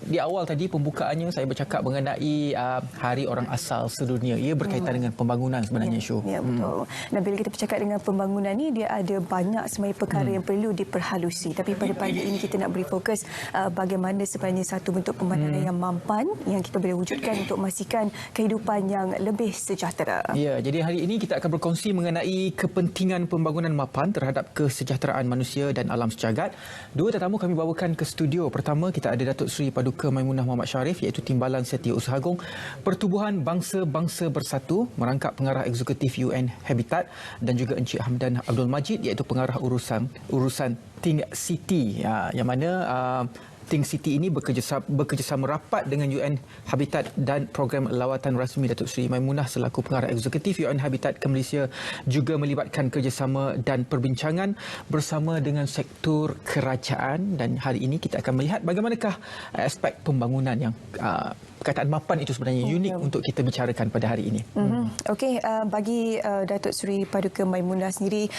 di awal tadi pembukaannya saya bercakap mengenai Hari Orang Asal Sedunia. Ia berkaitan dengan pembangunan sebenarnya, Syu. Ya, betul. Dan bila kita bercakap dengan pembangunan ni, dia ada banyak sebenarnya perkara yang perlu diperhalusi. Tapi pada pagi ini kita nak beri fokus bagaimana sebenarnya satu bentuk pembangunan yang mampan yang kita boleh wujudkan untuk memastikan kehidupan yang lebih sejahtera. Ya, jadi hari ini kita akan berkongsi mengenai kepentingan pembangunan mapan terhadap kesejahteraan manusia dan alam sejagat. Dua tetamu kami bawakan ke studio. Pertama, kita ada Datuk Seri Paduka Maimunah Muhammad Sharif, iaitu Timbalan Setiausaha Agung Pertubuhan Bangsa-Bangsa Bersatu, merangkap pengarah eksekutif UN Habitat, dan juga Encik Hamdan Abdul Majid, iaitu pengarah urusan Think City, yang mana Think City ini bekerjasama rapat dengan UN Habitat dan program lawatan rasmi Datuk Seri Maimunah selaku pengarah eksekutif UN Habitat ke Malaysia juga melibatkan kerjasama dan perbincangan bersama dengan sektor kerajaan. Dan hari ini kita akan melihat bagaimanakah aspek pembangunan yang perkataan mapan itu sebenarnya unik untuk kita bicarakan pada hari ini. Okey, bagi Datuk Seri Paduka Maimunah sendiri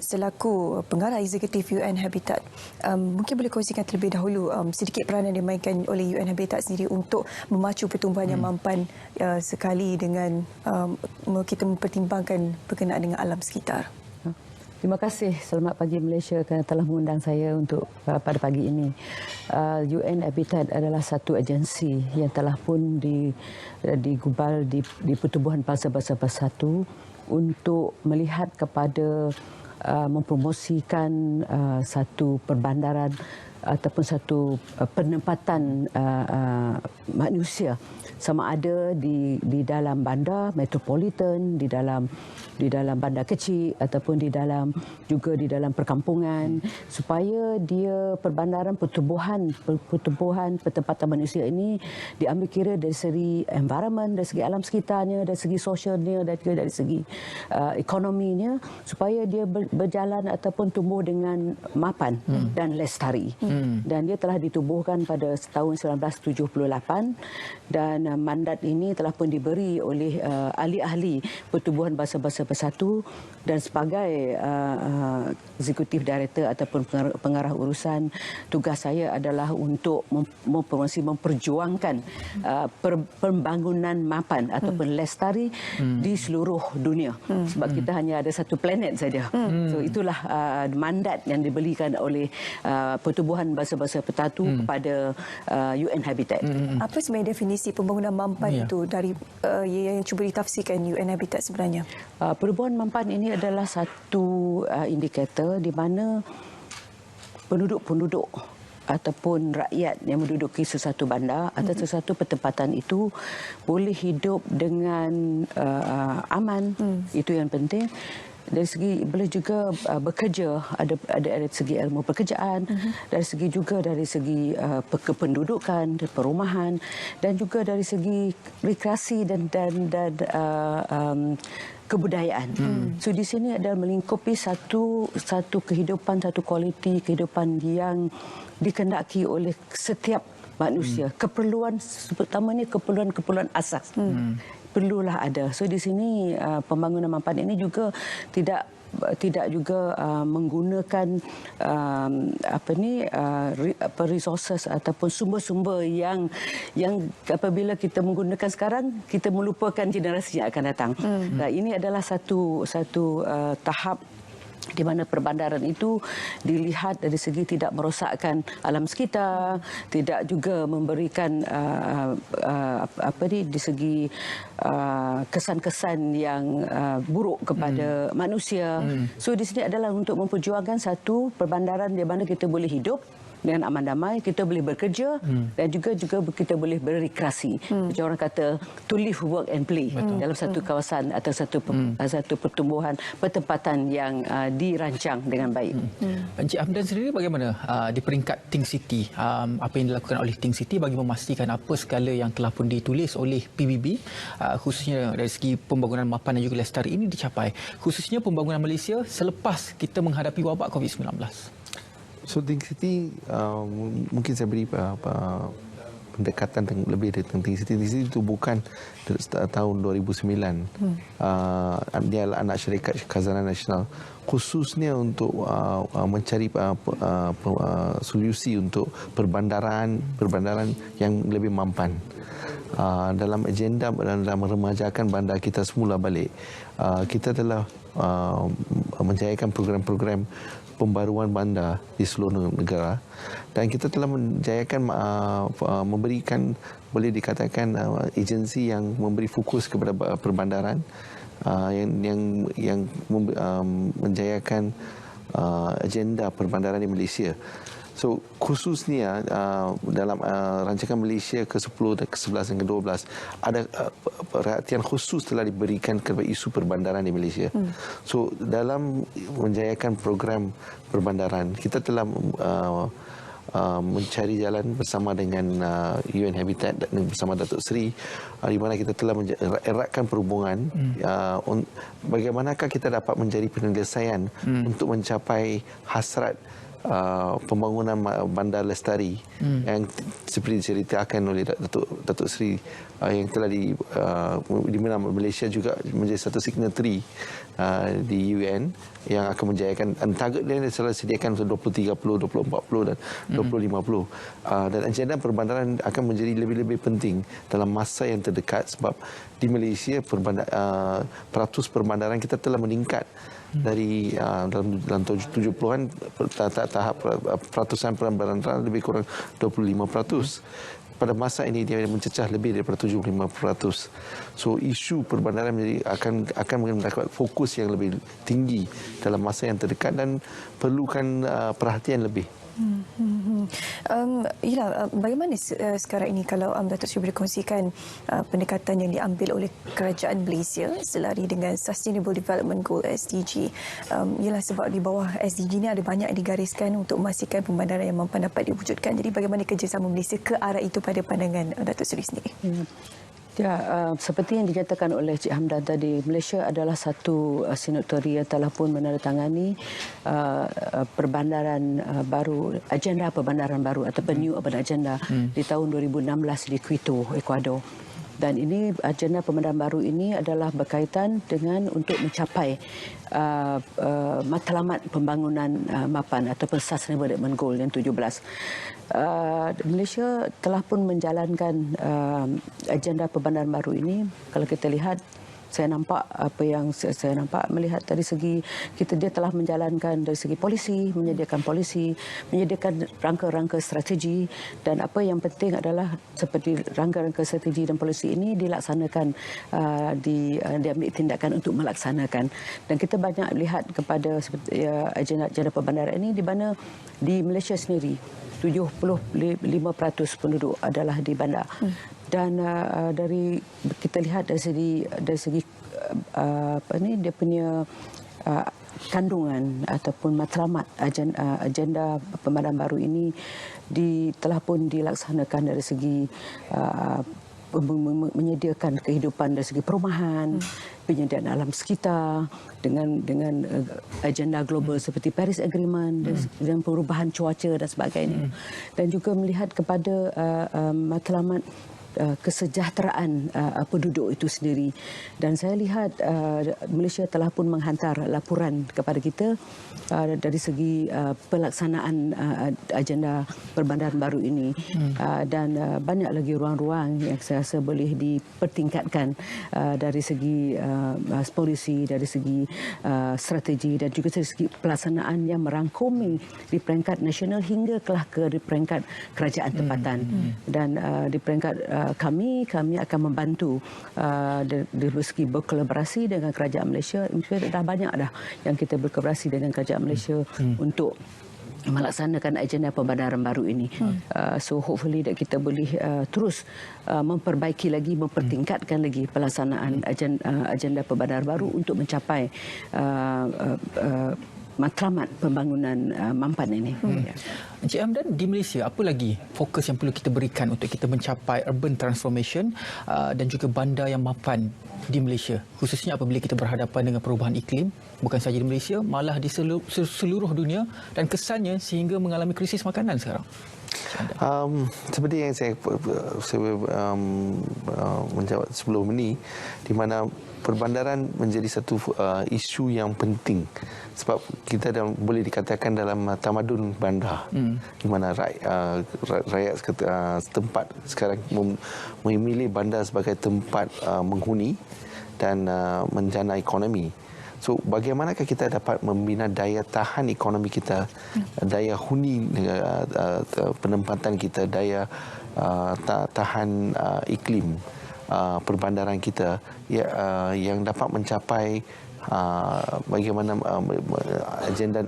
selaku pengarah eksekutif UN Habitat, mungkin boleh kongsikan terlebih dahulu sedikit peranan dimainkan oleh UN Habitat sendiri untuk memacu pertumbuhan yang mampan sekali dengan kita mempertimbangkan berkenaan dengan alam sekitar. Terima kasih. Selamat pagi Malaysia kerana telah mengundang saya untuk pada pagi ini. UN Habitat adalah satu agensi yang telah pun digubal di Pertubuhan Bangsa-Bangsa Bersatu untuk melihat kepada mempromosikan satu perbandaran ataupun satu penempatan manusia, sama ada di dalam bandar metropolitan, di dalam bandar kecil ataupun juga di dalam perkampungan, supaya dia perbandaran pertubuhan penempatan manusia ini diambil kira dari segi environment, dari segi alam sekitarnya, dari segi sosialnya, dan juga dari segi ekonominya, supaya dia berjalan ataupun tumbuh dengan mapan dan lestari. Dan dia telah ditubuhkan pada tahun 1978, dan mandat ini telah pun diberi oleh ahli-ahli Pertubuhan Bangsa-Bangsa Bersatu, dan sebagai eksekutif director ataupun pengarah urusan, tugas saya adalah untuk memperjuangkan pembangunan mapan ataupun lestari di seluruh dunia, sebab kita hanya ada satu planet saja. So itulah mandat yang diberikan oleh Pertubuhan Bangsa-Bangsa Bersatu kepada UN Habitat. Apa sebenarnya definisi pembangunan mampan itu dari yang cuba ditafsirkan UN Habitat sebenarnya? Perubahan mampan ini adalah satu indikator di mana penduduk ataupun rakyat yang menduduki sesuatu bandar atau sesuatu pertempatan itu boleh hidup dengan aman. Itu yang penting. Dari segi boleh juga bekerja, ada segi ilmu pekerjaan, dari segi juga dari segi kependudukan, perumahan, dan juga dari segi rekreasi dan kebudayaan. So di sini adalah melingkupi satu kehidupan, satu kualiti kehidupan yang dikendaki oleh setiap manusia. Keperluan, terutamanya keperluan asas. Perlulah ada. So di sini pembangunan mampan ini juga tidak juga menggunakan resources ataupun sumber-sumber yang apabila kita menggunakan sekarang, kita melupakan generasi yang akan datang. Nah, ini adalah satu tahap di mana perbandaran itu dilihat dari segi tidak merosakkan alam sekitar, tidak juga memberikan di segi kesan-kesan yang buruk kepada manusia. So di sini adalah untuk memperjuangkan satu perbandaran di mana kita boleh hidup dengan aman damai, kita boleh bekerja dan juga kita boleh berrekreasi. Macam orang kata, to live, work and play dalam satu kawasan atau satu pertumbuhan pertempatan yang dirancang dengan baik. Encik Hamdan sendiri bagaimana di peringkat Think City? Apa yang dilakukan oleh Think City bagi memastikan apa segala yang telah pun ditulis oleh PBB, khususnya dari segi pembangunan mapan dan juga lestari ini dicapai, khususnya pembangunan Malaysia selepas kita menghadapi wabak COVID-19? So Think City, mungkin saya beri pendekatan lebih tentang TCT itu bukan tahun 2009. Dia adalah anak syarikat Khazanah Nasional khususnya untuk mencari solusi untuk perbandaran yang lebih mampan. Dalam agenda dalam meremajakan bandar kita semula balik, kita telah menjayakan program-program pembaruan bandar di seluruh negara, dan kita telah menjayakan memberikan, boleh dikatakan, agensi yang memberi fokus kepada perbandaran, yang menjayakan agenda perbandaran di Malaysia. So khususnya dalam rancangan Malaysia ke-10, ke-11 dan ke-12 ada perhatian khusus telah diberikan kepada isu perbandaran di Malaysia. So dalam menjayakan program perbandaran, kita telah mencari jalan bersama dengan UN Habitat dan bersama Datuk Seri, di mana kita telah eratkan perhubungan. Bagaimanakah kita dapat menjadi penyelesaian untuk mencapai hasrat pembangunan bandar lestari yang seperti diceritakan oleh Datuk Seri, yang telah di mana Malaysia juga menjadi satu signatory di UN yang akan menjayakan, target dia telah disediakan untuk 2030, 2040 dan 2050. Dan agenda perbandaran akan menjadi lebih-lebih penting dalam masa yang terdekat, sebab di Malaysia peratus perbandaran kita telah meningkat dari dalam 70-an, tahap peratusan perbandaran lebih kurang 25%. Pada masa ini dia mencecah lebih daripada 75%. So isu perbandaran akan mendapat fokus yang lebih tinggi dalam masa yang terdekat dan perlukan perhatian lebih. Bagaimana sekarang ini kalau Datuk Seri boleh kongsikan pendekatan yang diambil oleh kerajaan Malaysia selari dengan Sustainable Development Goal SDG? Sebab di bawah SDG ini ada banyak digariskan untuk memastikan pembandaran yang mampu dapat diwujudkan. Jadi bagaimana kerjasama Malaysia ke arah itu pada pandangan Datuk Seri sendiri? Seperti yang dinyatakan oleh Cik Hamdan tadi, Malaysia adalah satu signatory yang telah pun menandatangani perbandaran baru, agenda perbandaran baru ataupun New Urban Agenda di tahun 2016 di Quito, Ecuador. Dan ini agenda perbandaran baru ini adalah berkaitan dengan untuk mencapai matlamat pembangunan mapan ataupun Sustainable Development Goal yang 17. Malaysia telah pun menjalankan agenda perbandaran baru ini. Kalau kita lihat, saya nampak apa yang saya nampak melihat dari segi dia telah menjalankan dari segi polisi, menyediakan rangka-rangka strategi, dan apa yang penting adalah seperti rangka-rangka strategi dan polisi ini dilaksanakan, diambil tindakan untuk melaksanakan. Dan kita banyak lihat kepada agenda perbandaran ini di mana di Malaysia sendiri 75% penduduk adalah di bandar. Dan dari kita lihat dari segi dia punya kandungan ataupun matlamat agenda perbandaran baru ini telah pun dilaksanakan dari segi menyediakan kehidupan dari segi perumahan, penyediaan alam sekitar dengan agenda global seperti Paris Agreement dan perubahan cuaca dan sebagainya. Dan juga melihat kepada matlamat kesejahteraan penduduk itu sendiri. Dan saya lihat Malaysia telah pun menghantar laporan kepada kita dari segi pelaksanaan agenda perbandaran baru ini. Dan banyak lagi ruang-ruang yang saya rasa boleh dipertingkatkan dari segi polisi, dari segi strategi dan juga dari segi pelaksanaan yang merangkumi di peringkat nasional hingga ke peringkat kerajaan tempatan. Dan di peringkat kami akan membantu dari segi berkolaborasi dengan kerajaan Malaysia. Dah banyak dah yang kita berkolaborasi dengan kerajaan Malaysia untuk melaksanakan agenda perbandaran baru ini. So hopefully kita boleh terus memperbaiki lagi, mempertingkatkan lagi pelaksanaan agenda perbandaran baru untuk mencapai matlamat pembangunan mampan ini. Encik Hamdan, di Malaysia apa lagi fokus yang perlu kita berikan untuk kita mencapai urban transformation dan juga bandar yang mapan di Malaysia, khususnya apabila kita berhadapan dengan perubahan iklim, bukan sahaja di Malaysia, malah di seluruh dunia, dan kesannya sehingga mengalami krisis makanan sekarang? Seperti yang saya menjawab sebelum ini, di mana perbandaran menjadi satu isu yang penting sebab kita boleh dikatakan dalam tamadun bandar di mana rakyat setempat sekarang memilih bandar sebagai tempat menghuni dan menjana ekonomi. So, bagaimanakah kita dapat membina daya tahan ekonomi kita, daya huni penempatan kita, daya tahan iklim perbandaran kita yang dapat mencapai bagaimana agenda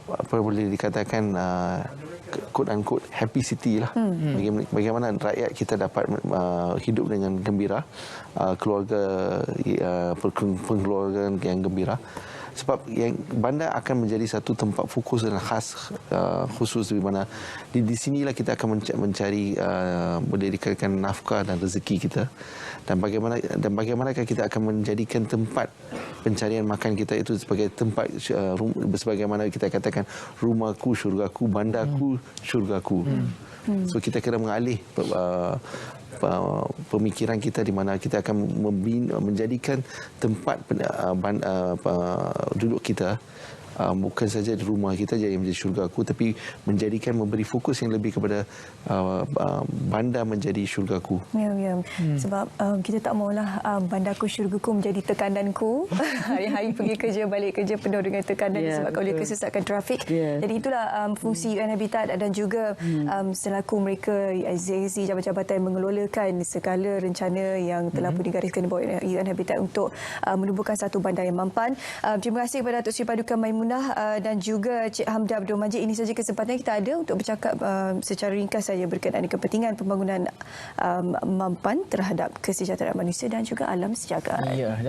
apa boleh dikatakan quote unquote happy city lah. Bagaimana rakyat kita dapat hidup dengan gembira, keluarga pengeluaran yang gembira. Sebab yang bandar akan menjadi satu tempat fokus dan khas khusus di mana di sinilah kita akan mencari boleh dikatakan nafkah dan rezeki kita, dan bagaimanakah kita akan menjadikan tempat pencarian makan kita itu sebagai tempat sebagaimana kita katakan rumahku syurgaku, bandarku syurgaku. So kita kena mengalih pemikiran kita di mana kita akan menjadikan tempat duduk kita bukan saja di rumah kita je yang menjadi syurgaku, tapi memberi fokus yang lebih kepada bandar menjadi syurgaku. Ya. Sebab kita tak maulah bandarku syurgaku menjadi tekananku. Hari-hari pergi kerja, balik kerja penuh dengan tekanan disebabkan oleh kesesakan trafik. Jadi itulah fungsi UN Habitat dan juga selaku mereka ZZ jabatan-jabatan yang mengelolakan segala rencana yang telah pun digariskan di bawah UN Habitat untuk menubuhkan satu bandar yang mampan. Terima kasih kepada Datuk Seri Paduka Maimunah dan juga Cik Hamda Abdul Majid. Ini saja kesempatan kita ada untuk bercakap secara ringkas saja berkenaan kepentingan pembangunan mampan terhadap kesejahteraan manusia dan juga alam sejagat.